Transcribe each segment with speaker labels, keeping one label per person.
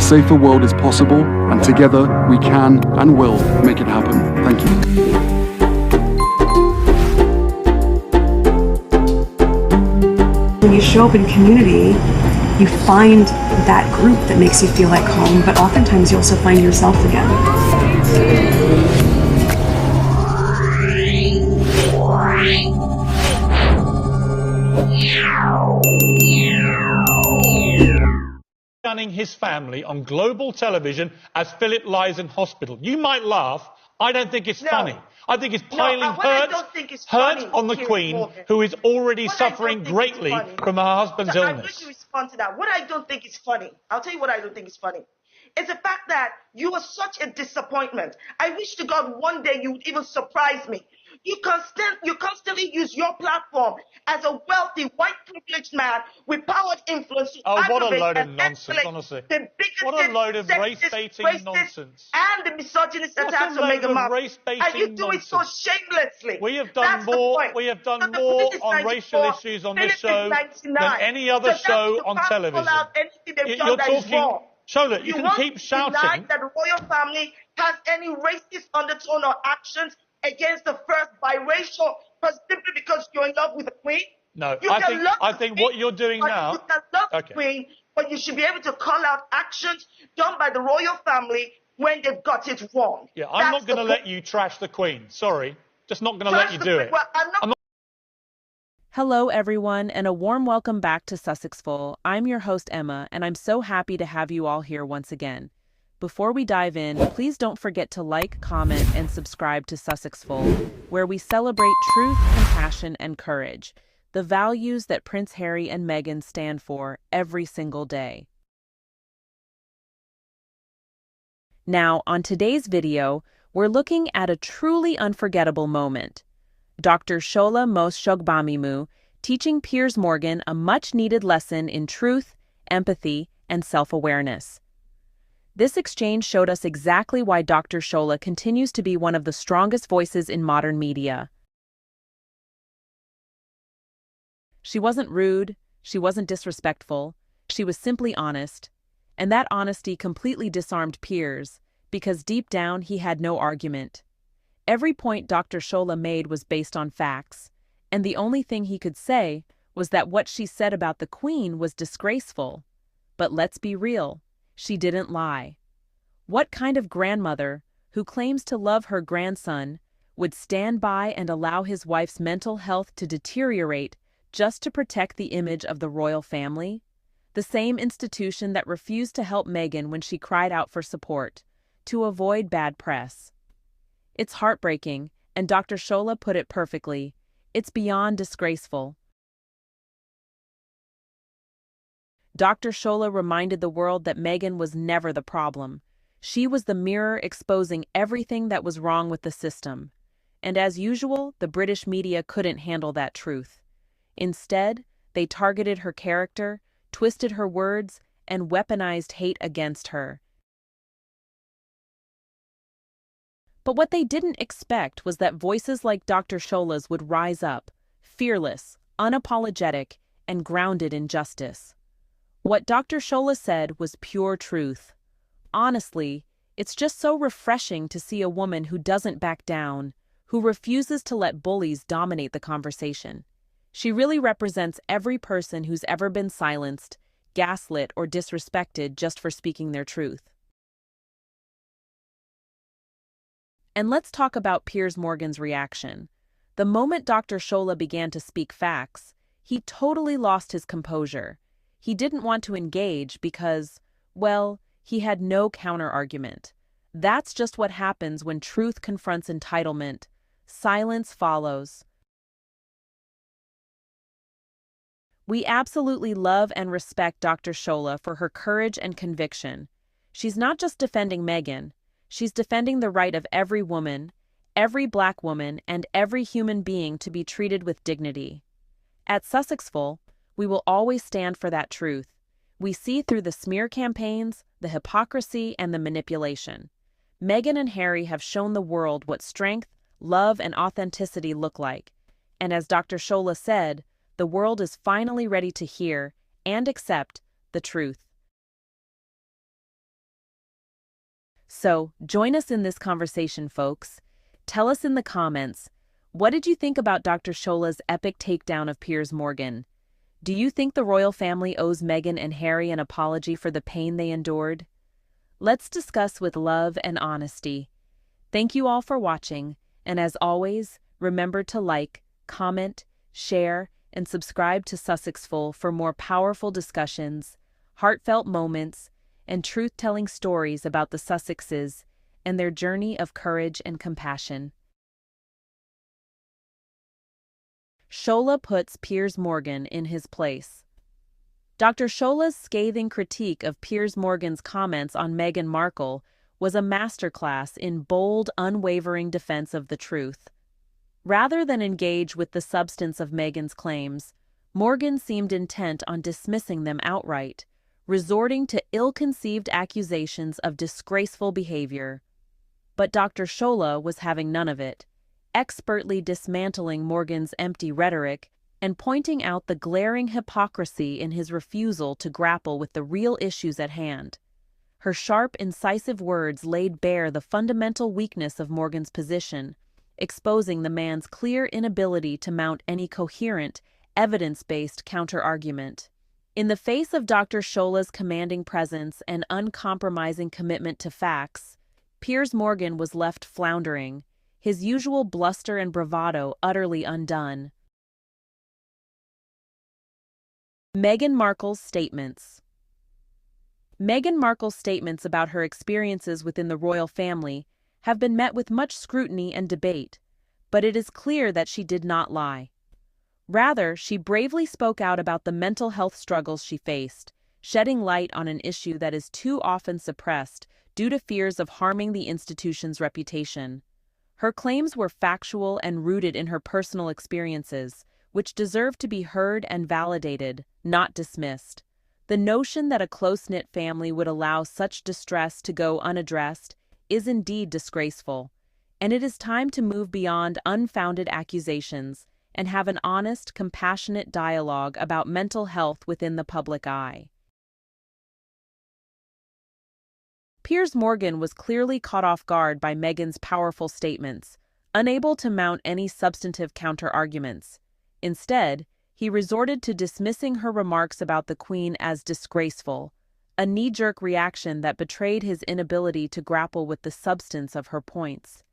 Speaker 1: safer world is possible, and together we can and will make it happen. Thank you.
Speaker 2: When you show up in community, you find that group that makes you feel like home, but oftentimes you also find yourself again.
Speaker 3: His family on global television as Philip lies in hospital. You might laugh. I don't think it's funny. I think it's piling hurt on the Queen, who is already suffering greatly from her husband's illness.
Speaker 4: I wish you respond to that. What I don't think is funny, I'll tell you what I don't think is funny. It's the fact that you are such a disappointment. I wish to God one day you would even surprise me. You constantly use your platform as a wealthy, white, privileged man with power and influence to
Speaker 3: what a
Speaker 4: aggravate
Speaker 3: load of
Speaker 4: and
Speaker 3: nonsense,
Speaker 4: escalate
Speaker 3: honestly.
Speaker 4: the bigoted,
Speaker 3: What a load of
Speaker 4: sexist,
Speaker 3: race-baiting
Speaker 4: racist,
Speaker 3: nonsense.
Speaker 4: and the misogynist
Speaker 3: What a
Speaker 4: attacks on
Speaker 3: load
Speaker 4: Meghan
Speaker 3: of
Speaker 4: Markle.
Speaker 3: race-baiting
Speaker 4: And you do it so
Speaker 3: nonsense.
Speaker 4: shamelessly.
Speaker 3: We have done
Speaker 4: That's the
Speaker 3: more.
Speaker 4: point.
Speaker 3: We have done
Speaker 4: So the
Speaker 3: more
Speaker 4: Queen is
Speaker 3: on
Speaker 4: 94,
Speaker 3: racial issues on this
Speaker 4: Philip is
Speaker 3: show
Speaker 4: 99.
Speaker 3: than any other
Speaker 4: So
Speaker 3: show
Speaker 4: you
Speaker 3: on
Speaker 4: can't
Speaker 3: television.
Speaker 4: call out anything they've
Speaker 3: You're
Speaker 4: done that is
Speaker 3: talking,
Speaker 4: wrong.
Speaker 3: Shola. You can
Speaker 4: want
Speaker 3: keep
Speaker 4: to
Speaker 3: shouting.
Speaker 4: deny that the royal family has any racist undertone or actions against the first biracial, simply because you're in love with the Queen?
Speaker 3: No,
Speaker 4: You
Speaker 3: I
Speaker 4: can
Speaker 3: think
Speaker 4: love
Speaker 3: I
Speaker 4: the
Speaker 3: think
Speaker 4: Queen,
Speaker 3: what you're doing
Speaker 4: but
Speaker 3: now.
Speaker 4: you can love
Speaker 3: Okay.
Speaker 4: the Queen, but you should be able to call out actions done by the royal family when they've got it wrong.
Speaker 3: Yeah, I'm not going to let you trash the Queen. Sorry, just not going to let you do it.
Speaker 4: Well, I'm not.
Speaker 5: Hello, everyone, and a warm welcome back to Sussexful. I'm your host, Emma, and I'm so happy to have you all here once again. Before we dive in, please don't forget to like, comment, and subscribe to Sussexful, where we celebrate truth, compassion, and courage, the values that Prince Harry and Meghan stand for every single day. Now, on today's video, we're looking at a truly unforgettable moment. Dr. Shola Mos-Shogbamimu teaching Piers Morgan a much-needed lesson in truth, empathy, and self-awareness. This exchange showed us exactly why Dr. Shola continues to be one of the strongest voices in modern media. She wasn't rude, she wasn't disrespectful, she was simply honest, and that honesty completely disarmed Piers, because deep down he had no argument. Every point Dr. Shola made was based on facts, and the only thing he could say was that what she said about the Queen was disgraceful. But let's be real, she didn't lie. What kind of grandmother, who claims to love her grandson, would stand by and allow his wife's mental health to deteriorate just to protect the image of the royal family? The same institution that refused to help Meghan when she cried out for support, to avoid bad press. It's heartbreaking, and Dr. Shola put it perfectly. It's beyond disgraceful. Dr. Shola reminded the world that Meghan was never the problem. She was the mirror exposing everything that was wrong with the system. And as usual, the British media couldn't handle that truth. Instead, they targeted her character, twisted her words, and weaponized hate against her. But what they didn't expect was that voices like Dr. Shola's would rise up, fearless, unapologetic, and grounded in justice. What Dr. Shola said was pure truth. Honestly, it's just so refreshing to see a woman who doesn't back down, who refuses to let bullies dominate the conversation. She really represents every person who's ever been silenced, gaslit, or disrespected just for speaking their truth. And let's talk about Piers Morgan's reaction. The moment Dr. Shola began to speak facts, he totally lost his composure. He didn't want to engage because, well, he had no counter-argument. That's just what happens when truth confronts entitlement. Silence follows. We absolutely love and respect Dr. Shola for her courage and conviction. She's not just defending Meghan, she's defending the right of every woman, every Black woman, and every human being to be treated with dignity. At Sussexful, we will always stand for that truth. We see through the smear campaigns, the hypocrisy, and the manipulation. Meghan and Harry have shown the world what strength, love, and authenticity look like. And as Dr. Shola said, the world is finally ready to hear and accept the truth. So, join us in this conversation, folks. Tell us in the comments, what did you think about Dr. Shola's epic takedown of Piers Morgan? Do you think the royal family owes Meghan and Harry an apology for the pain they endured? Let's discuss with love and honesty. Thank you all for watching, and as always, remember to like, comment, share, and subscribe to Sussexful for more powerful discussions, heartfelt moments, and truth-telling stories about the Sussexes and their journey of courage and compassion. Shola puts Piers Morgan in his place. Dr. Shola's scathing critique of Piers Morgan's comments on Meghan Markle was a masterclass in bold, unwavering defense of the truth. Rather than engage with the substance of Meghan's claims, Morgan seemed intent on dismissing them outright, resorting to ill-conceived accusations of disgraceful behavior. But Dr. Shola was having none of it, expertly dismantling Morgan's empty rhetoric and pointing out the glaring hypocrisy in his refusal to grapple with the real issues at hand. Her sharp, incisive words laid bare the fundamental weakness of Morgan's position, exposing the man's clear inability to mount any coherent, evidence-based counter-argument. In the face of Dr. Shola's commanding presence and uncompromising commitment to facts, Piers Morgan was left floundering, his usual bluster and bravado utterly undone. Meghan Markle's statements. Meghan Markle's statements about her experiences within the royal family have been met with much scrutiny and debate, but it is clear that she did not lie. Rather, she bravely spoke out about the mental health struggles she faced, shedding light on an issue that is too often suppressed due to fears of harming the institution's reputation. Her claims were factual and rooted in her personal experiences, which deserve to be heard and validated, not dismissed. The notion that a close-knit family would allow such distress to go unaddressed is indeed disgraceful, and it is time to move beyond unfounded accusations and have an honest, compassionate dialogue about mental health within the public eye. Piers Morgan was clearly caught off guard by Meghan's powerful statements, unable to mount any substantive counter-arguments. Instead, he resorted to dismissing her remarks about the Queen as disgraceful, a knee-jerk reaction that betrayed his inability to grapple with the substance of her points.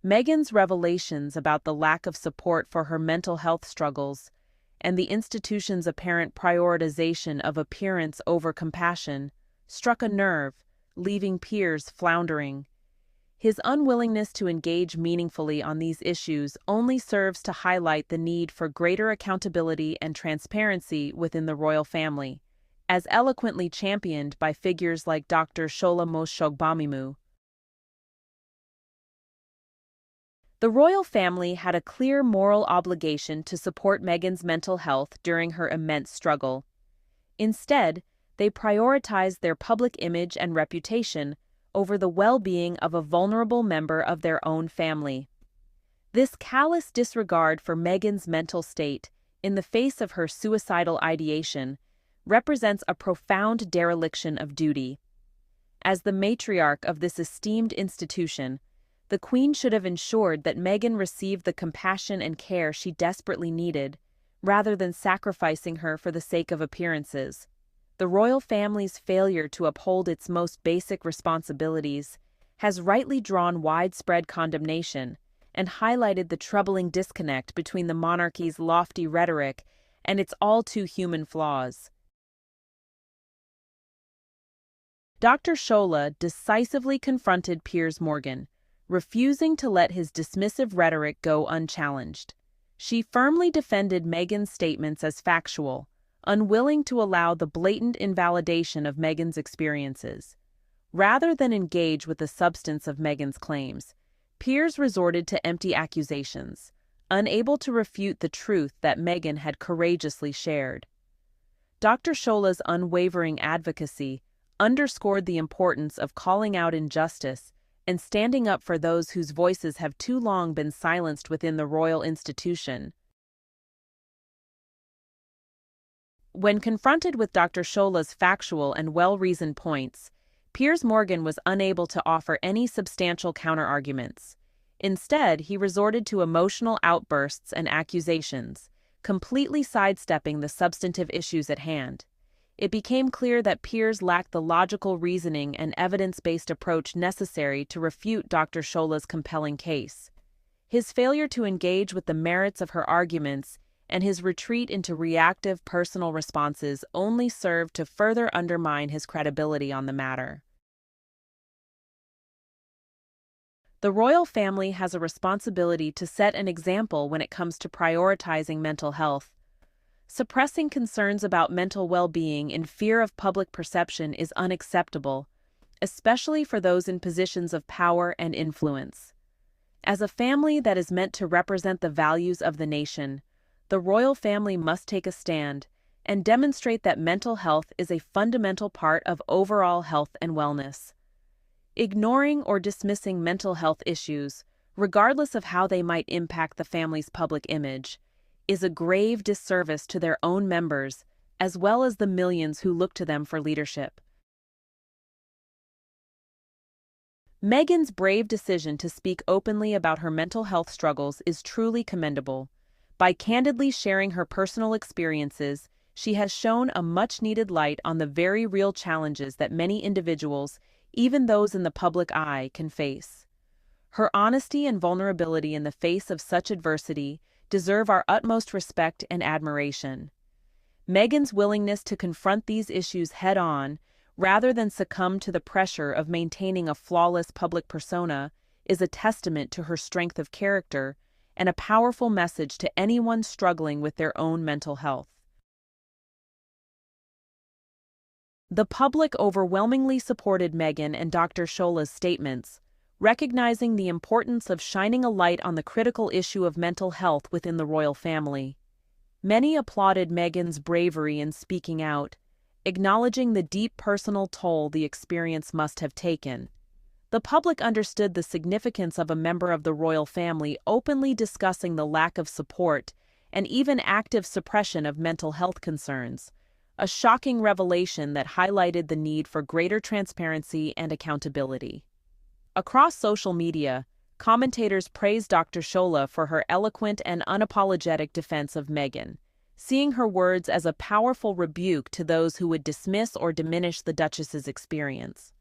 Speaker 5: Meghan's revelations about the lack of support for her mental health struggles and the institution's apparent prioritization of appearance over compassion struck a nerve, leaving Piers floundering. His unwillingness to engage meaningfully on these issues only serves to highlight the need for greater accountability and transparency within the royal family, as eloquently championed by figures like Dr. Shola Mos-Shogbamimu. The royal family had a clear moral obligation to support Meghan's mental health during her immense struggle. Instead, they prioritized their public image and reputation over the well-being of a vulnerable member of their own family. This callous disregard for Meghan's mental state, in the face of her suicidal ideation, represents a profound dereliction of duty. As the matriarch of this esteemed institution, the Queen should have ensured that Meghan received the compassion and care she desperately needed, rather than sacrificing her for the sake of appearances. The royal family's failure to uphold its most basic responsibilities has rightly drawn widespread condemnation and highlighted the troubling disconnect between the monarchy's lofty rhetoric and its all-too-human flaws. Dr. Shola decisively confronted Piers Morgan, refusing to let his dismissive rhetoric go unchallenged. She firmly defended Meghan's statements as factual, unwilling to allow the blatant invalidation of Meghan's experiences. Rather than engage with the substance of Meghan's claims, Piers resorted to empty accusations, unable to refute the truth that Meghan had courageously shared. Dr. Shola's unwavering advocacy underscored the importance of calling out injustice and standing up for those whose voices have too long been silenced within the royal institution. When confronted with Dr. Shola's factual and well-reasoned points, Piers Morgan was unable to offer any substantial counterarguments. Instead, he resorted to emotional outbursts and accusations, completely sidestepping the substantive issues at hand. It became clear that Piers lacked the logical reasoning and evidence-based approach necessary to refute Dr. Shola's compelling case. His failure to engage with the merits of her arguments and his retreat into reactive personal responses only served to further undermine his credibility on the matter. The royal family has a responsibility to set an example when it comes to prioritizing mental health. Suppressing concerns about mental well-being in fear of public perception is unacceptable, especially for those in positions of power and influence. As a family that is meant to represent the values of the nation, the royal family must take a stand and demonstrate that mental health is a fundamental part of overall health and wellness. Ignoring or dismissing mental health issues, regardless of how they might impact the family's public image, is a grave disservice to their own members, as well as the millions who look to them for leadership. Meghan's brave decision to speak openly about her mental health struggles is truly commendable. By candidly sharing her personal experiences, she has shown a much-needed light on the very real challenges that many individuals, even those in the public eye, can face. Her honesty and vulnerability in the face of such adversity deserve our utmost respect and admiration. Meghan's willingness to confront these issues head-on, rather than succumb to the pressure of maintaining a flawless public persona, is a testament to her strength of character and a powerful message to anyone struggling with their own mental health. The public overwhelmingly supported Meghan and Dr. Shola's statements, recognizing the importance of shining a light on the critical issue of mental health within the royal family. Many applauded Meghan's bravery in speaking out, acknowledging the deep personal toll the experience must have taken. The public understood the significance of a member of the royal family openly discussing the lack of support and even active suppression of mental health concerns, a shocking revelation that highlighted the need for greater transparency and accountability. Across social media, commentators praised Dr. Shola for her eloquent and unapologetic defense of Meghan, seeing her words as a powerful rebuke to those who would dismiss or diminish the Duchess's experience.